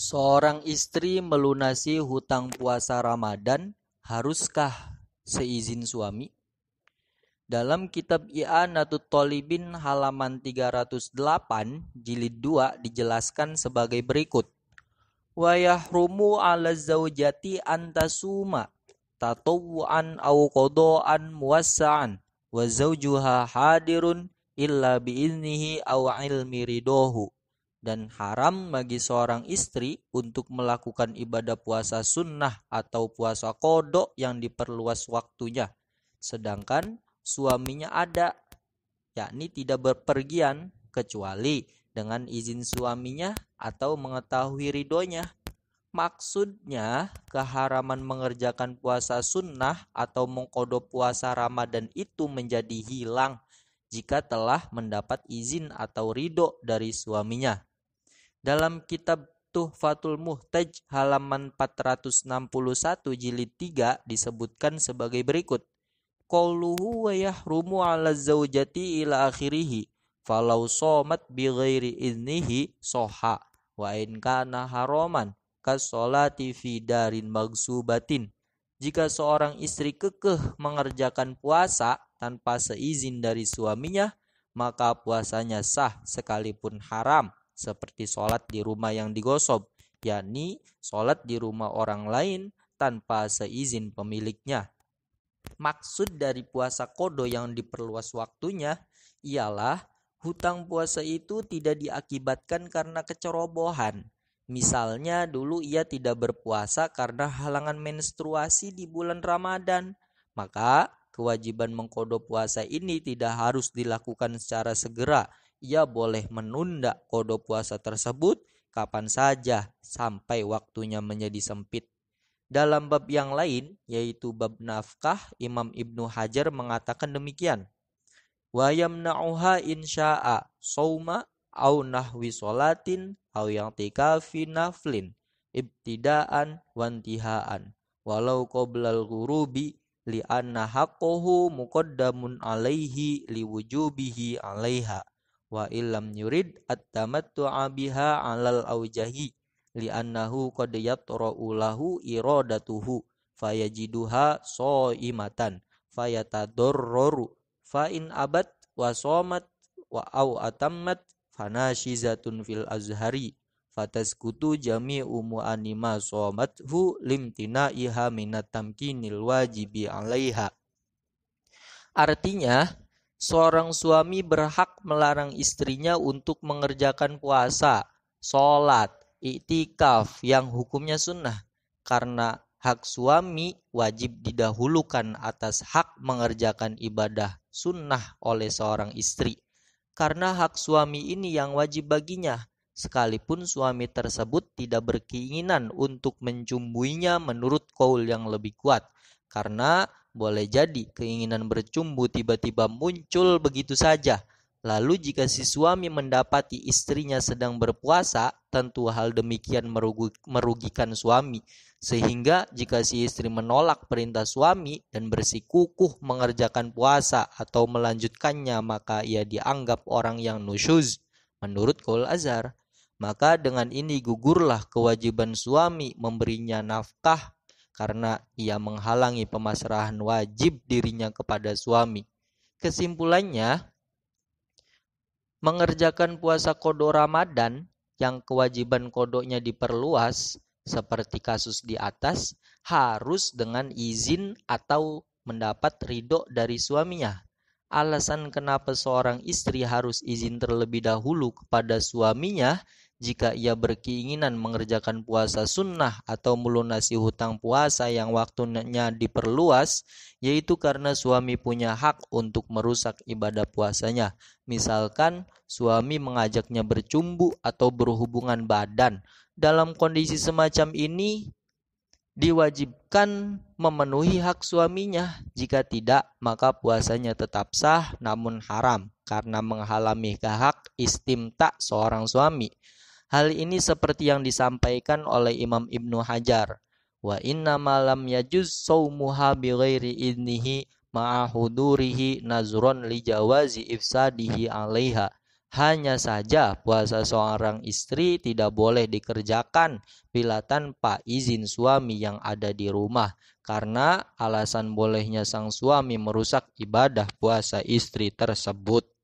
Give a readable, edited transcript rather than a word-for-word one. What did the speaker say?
Seorang istri melunasi hutang puasa Ramadan, haruskah seizin suami? Dalam kitab I'anatut Thalibin halaman 308 jilid 2 dijelaskan sebagai berikut. Wa yahrumu 'ala zaujati antasuma tatawwu'an aw qada'an muwassa'an wa zaujuha hadirun illa biiznihi aw ilmi ridohu. Dan haram bagi seorang istri untuk melakukan ibadah puasa sunnah atau puasa qada yang diperluas waktunya, sedangkan suaminya ada, yakni tidak berpergian kecuali dengan izin suaminya atau mengetahui ridhonya. Maksudnya, keharaman mengerjakan puasa sunnah atau mengqada puasa Ramadan itu menjadi hilang jika telah mendapat izin atau ridho dari suaminya. Dalam kitab Tuhfatul Muhtaj halaman 461 jilid 3 disebutkan sebagai berikut. Qauluhu wa yahrumu 'ala zaujati ila akhirih falau shamat bighairi iznihi soha wa in kana haraman kasolati fi darin magsubatin. Jika seorang istri kekeh mengerjakan puasa tanpa seizin dari suaminya, maka puasanya sah sekalipun haram, seperti sholat di rumah yang digosok, yakni sholat di rumah orang lain tanpa seizin pemiliknya. Maksud dari puasa qada yang diperluas waktunya ialah hutang puasa itu tidak diakibatkan karena kecerobohan. Misalnya dulu ia tidak berpuasa karena halangan menstruasi di bulan Ramadan, maka kewajiban mengqada puasa ini tidak harus dilakukan secara segera. Ia boleh menunda qada puasa tersebut kapan saja sampai waktunya menjadi sempit. Dalam bab yang lain, yaitu bab nafkah, Imam Ibnu Hajar mengatakan demikian. Wa yamna'uha insya'a sauma au nahwi sholatin au i'tikafi naflin ibtidaan wa intihaan walau qoblal ghurubi li anna haqqahu muqaddamun alaihi liwujubihi alaiha wa illam yurid at-tamattu'a biha 'alal aujahi li'annahu qad yatra'u lahu iradatuhu fayajiduha shaimatan fayatadarraru fa in abat wa shamat wa au atammat fanashizatun fil azhari fataskutu jami'u mu'anima shamathu limtinaiha minat tamkinil wajibi 'alaiha. Artinya, seorang suami berhak melarang istrinya untuk mengerjakan puasa, sholat, iktikaf yang hukumnya sunnah, karena hak suami wajib didahulukan atas hak mengerjakan ibadah sunnah oleh seorang istri. Karena hak suami ini yang wajib baginya, sekalipun suami tersebut tidak berkeinginan untuk mencumbuinya menurut qaul yang lebih kuat. Karena boleh jadi keinginan bercumbu tiba-tiba muncul begitu saja. Lalu jika si suami mendapati istrinya sedang berpuasa, tentu hal demikian merugikan suami. Sehingga jika si istri menolak perintah suami dan bersikukuh mengerjakan puasa atau melanjutkannya, maka ia dianggap orang yang nusyuz menurut qaul azhar. Maka dengan ini gugurlah kewajiban suami memberinya nafkah karena ia menghalangi pemasrahan wajib dirinya kepada suami. Kesimpulannya, mengerjakan puasa qada Ramadan yang kewajiban qadanya diperluas seperti kasus di atas harus dengan izin atau mendapat ridho dari suaminya. Alasan kenapa seorang istri harus izin terlebih dahulu kepada suaminya jika ia berkeinginan mengerjakan puasa sunnah atau melunasi hutang puasa yang waktunya diperluas, yaitu karena suami punya hak untuk merusak ibadah puasanya. Misalkan suami mengajaknya bercumbu atau berhubungan badan. Dalam kondisi semacam ini, diwajibkan memenuhi hak suaminya. Jika tidak, maka puasanya tetap sah namun haram karena menghalangi hak istimta seorang suami. Hal ini seperti yang disampaikan oleh Imam Ibnu Hajar. Wa inna ma lam yajuz saumuha bighairi idnihi ma'a hudurihi nazron li jawazi ifsadihi 'alaiha. Hanya saja puasa seorang istri tidak boleh dikerjakan bila tanpa izin suami yang ada di rumah, karena alasan bolehnya sang suami merusak ibadah puasa istri tersebut.